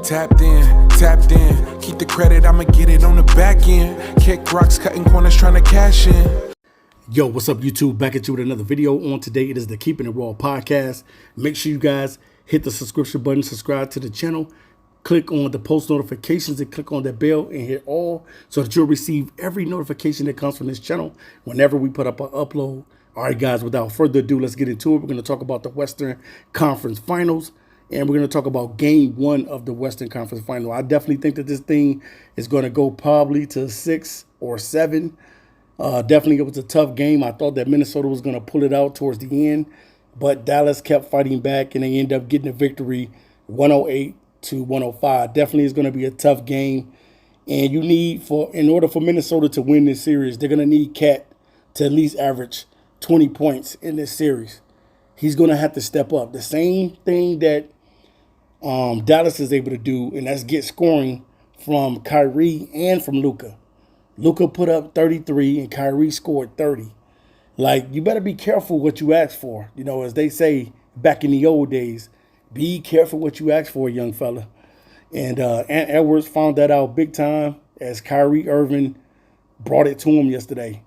Tapped in. Keep the credit, I'ma get it on the back end. Kick rocks, cutting corners, trying to cash in. Yo, what's up, YouTube? Back at you with another video. On today, it is the Keeping It Raw podcast. Make sure you guys hit the subscription button, subscribe to the channel, click on the post notifications and click on that bell and hit all so that you'll receive every notification that comes from this channel whenever we put up an upload. All right, guys, without further ado, let's get into it. We're going to talk about the Western Conference Finals, and we're going to talk about Game 1 of the Western Conference Final. I definitely think that this thing is going to go probably to 6 or 7. Definitely, it was a tough game. I thought that Minnesota was going to pull it out towards the end, but Dallas kept fighting back, and they ended up getting a victory 108-105. Definitely is going to be a tough game, and in order for Minnesota to win this series, they're going to need Cat to at least average 20 points in this series. He's going to have to step up. The same thing that Dallas is able to do, and that's get scoring from Kyrie and from Luka. Luka put up 33 and Kyrie scored 30. Like, you better be careful what you ask for. You know, as they say back in the old days, be careful what you ask for, young fella. And Anthony Edwards found that out big time as Kyrie Irving brought it to him yesterday.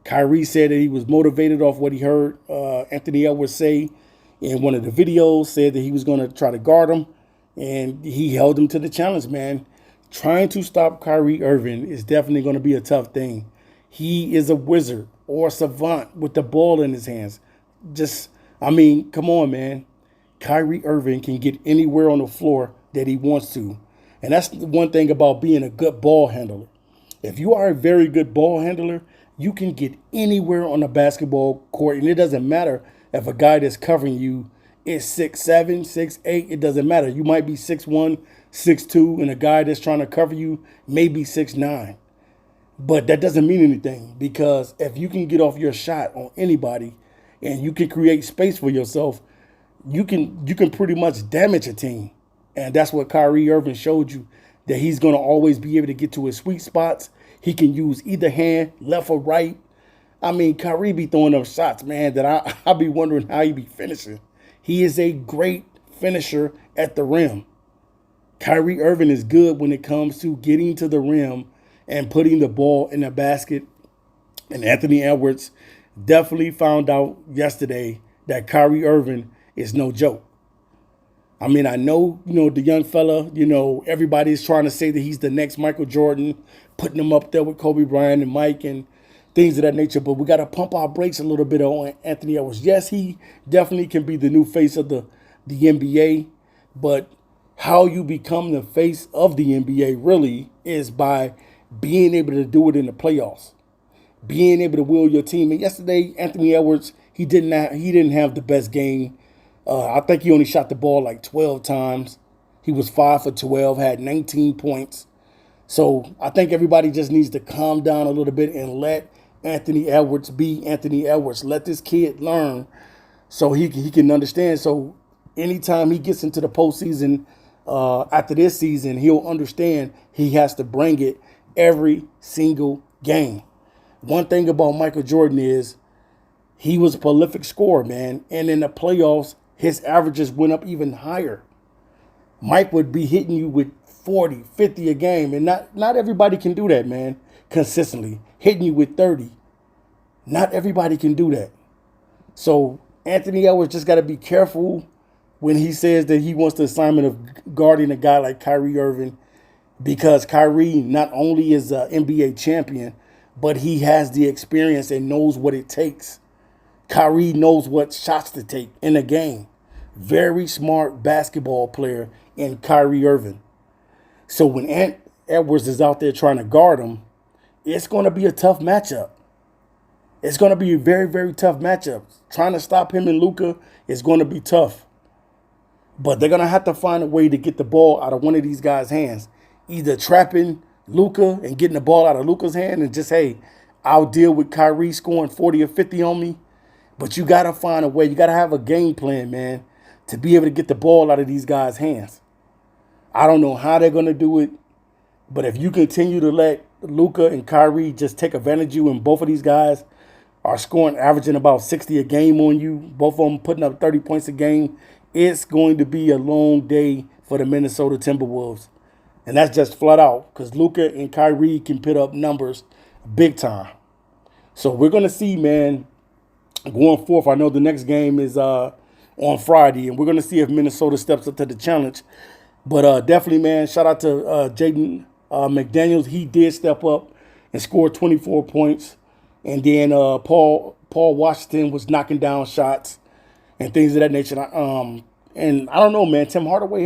Kyrie said that he was motivated off what he heard Anthony Edwards say in one of the videos, said that he was going to try to guard him, and he held him to the challenge, man. Trying to stop Kyrie Irving is definitely going to be a tough thing. He is a wizard or a savant with the ball in his hands. Come on, man. Kyrie Irving can get anywhere on the floor that he wants to. And that's the one thing about being a good ball handler. If you are a very good ball handler, you can get anywhere on a basketball court, and it doesn't matter if a guy that's covering you is 6'7", 6'8", it doesn't matter. You might be 6'1", 6'2", and a guy that's trying to cover you may be 6'9". But that doesn't mean anything, because if you can get off your shot on anybody and you can create space for yourself, you can pretty much damage a team. And that's what Kyrie Irving showed you, that he's going to always be able to get to his sweet spots. He can use either hand, left or right. I mean, Kyrie be throwing up shots, man, that I'll be wondering how he be finishing. He is a great finisher at the rim. Kyrie Irving is good when it comes to getting to the rim and putting the ball in the basket. And Anthony Edwards definitely found out yesterday that Kyrie Irving is no joke. I mean, I know, the young fella, everybody's trying to say that he's the next Michael Jordan, putting him up there with Kobe Bryant and Mike and things of that nature. But we got to pump our brakes a little bit on Anthony Edwards. Yes, he definitely can be the new face of the NBA, but how you become the face of the NBA really is by being able to do it in the playoffs, being able to will your team. And yesterday, Anthony Edwards, he didn't have the best game. I think he only shot the ball like 12 times. He was 5 for 12, had 19 points. So I think everybody just needs to calm down a little bit and let Anthony Edwards be Anthony Edwards. Let this kid learn so he can understand. So anytime he gets into the postseason after this season, he'll understand he has to bring it every single game. One thing about Michael Jordan is he was a prolific scorer, man. And in the playoffs, his averages went up even higher. Mike would be hitting you with 40, 50 a game. And not everybody can do that, man, consistently. Hitting you with 30. Not everybody can do that. So Anthony Edwards just got to be careful when he says that he wants the assignment of guarding a guy like Kyrie Irving, because Kyrie not only is an NBA champion, but he has the experience and knows what it takes. Kyrie knows what shots to take in a game. Very smart basketball player in Kyrie Irving. So when Edwards is out there trying to guard him, it's going to be a tough matchup. It's going to be a very, very tough matchup. Trying to stop him and Luka is going to be tough. But they're going to have to find a way to get the ball out of one of these guys' hands. Either trapping Luka and getting the ball out of Luka's hand and just, hey, I'll deal with Kyrie scoring 40 or 50 on me. But you got to find a way. You got to have a game plan, man, to be able to get the ball out of these guys' hands. I don't know how they're going to do it, but if you continue to let Luka and Kyrie just take advantage of you, and both of these guys are scoring, averaging about 60 a game on you, both of them putting up 30 points a game, it's going to be a long day for the Minnesota Timberwolves. And that's just flat out because Luka and Kyrie can put up numbers big time. So we're going to see, man, going forth. I know the next game is on Friday, and we're going to see if Minnesota steps up to the challenge. But definitely, man, shout out to Jaden McDaniels. He did step up and score 24 points. And then Paul Washington was knocking down shots and things of that nature. And I don't know, man. Tim Hardaway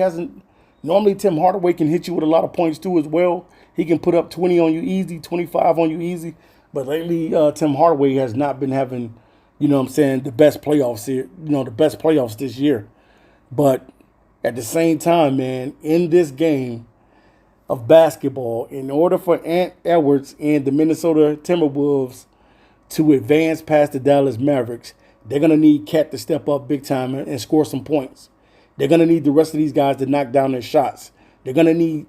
can hit you with a lot of points too as well. He can put up 20 on you easy, 25 on you easy. But lately, Tim Hardaway has not been having, the best playoffs here, the best playoffs this year. But at the same time, man, in this game of basketball, in order for Ant Edwards and the Minnesota Timberwolves to advance past the Dallas Mavericks, they're going to need Cat to step up big time and score some points. They're going to need the rest of these guys to knock down their shots. They're going to need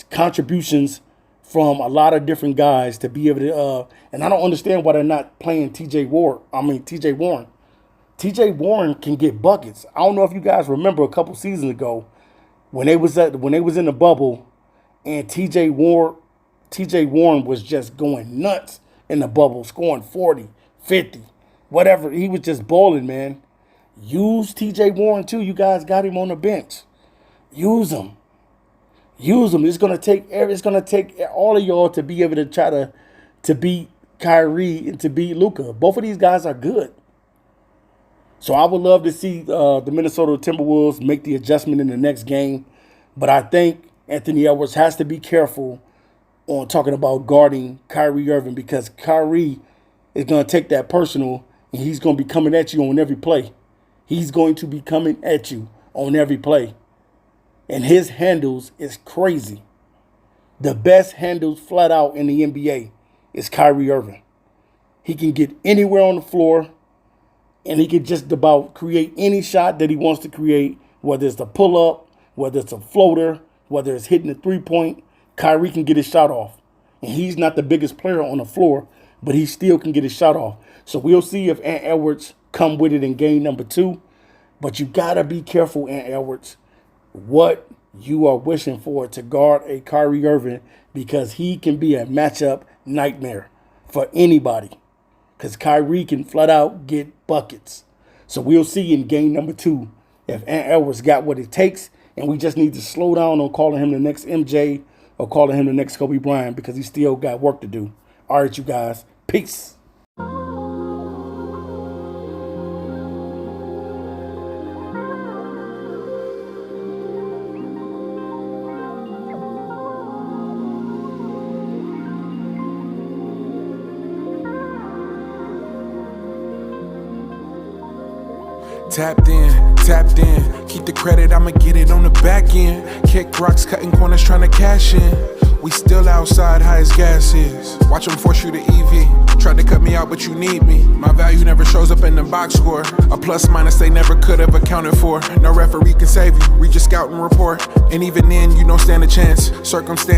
contributions from a lot of different guys to be able to and I don't understand why they're not playing TJ Warren. TJ Warren can get buckets. I don't know if you guys remember a couple seasons ago when they was in the bubble and TJ Warren was just going nuts in the bubble, scoring 40, 50, whatever. He was just balling, man. Use TJ Warren too. You guys got him on the bench. Use him. It's gonna take all of y'all to be able to try to beat Kyrie and to beat Luka. Both of these guys are good. So I would love to see the Minnesota Timberwolves make the adjustment in the next game. But I think Anthony Edwards has to be careful on talking about guarding Kyrie Irving because Kyrie is going to take that personal and he's going to be coming at you on every play. He's going to be coming at you on every play. And his handles is crazy. The best handles flat out in the NBA is Kyrie Irving. He can get anywhere on the floor and he can just about create any shot that he wants to create, whether it's a pull-up, whether it's a floater, whether it's hitting a three-point. Kyrie can get his shot off. And he's not the biggest player on the floor, but he still can get his shot off. So we'll see if Ant Edwards come with it in game number 2. But you got to be careful, Ant Edwards, what you are wishing for to guard a Kyrie Irving because he can be a matchup nightmare for anybody because Kyrie can flat out get buckets. So we'll see in game number 2 if Ant Edwards got what it takes, and we just need to slow down on calling him the next MJ or calling him the next Kobe Bryant because he still got work to do. All right, you guys. Peace. Tapped in. Keep the credit, I'ma get it on the back end. Kick rocks, cutting corners, trying to cash in. We still outside, high as gas is. Watch them force you to EV. Tried to cut me out, but you need me. My value never shows up in the box score. A plus minus they never could have accounted for. No referee can save you. Read your scout and report. And even then, you don't stand a chance. Circumstance.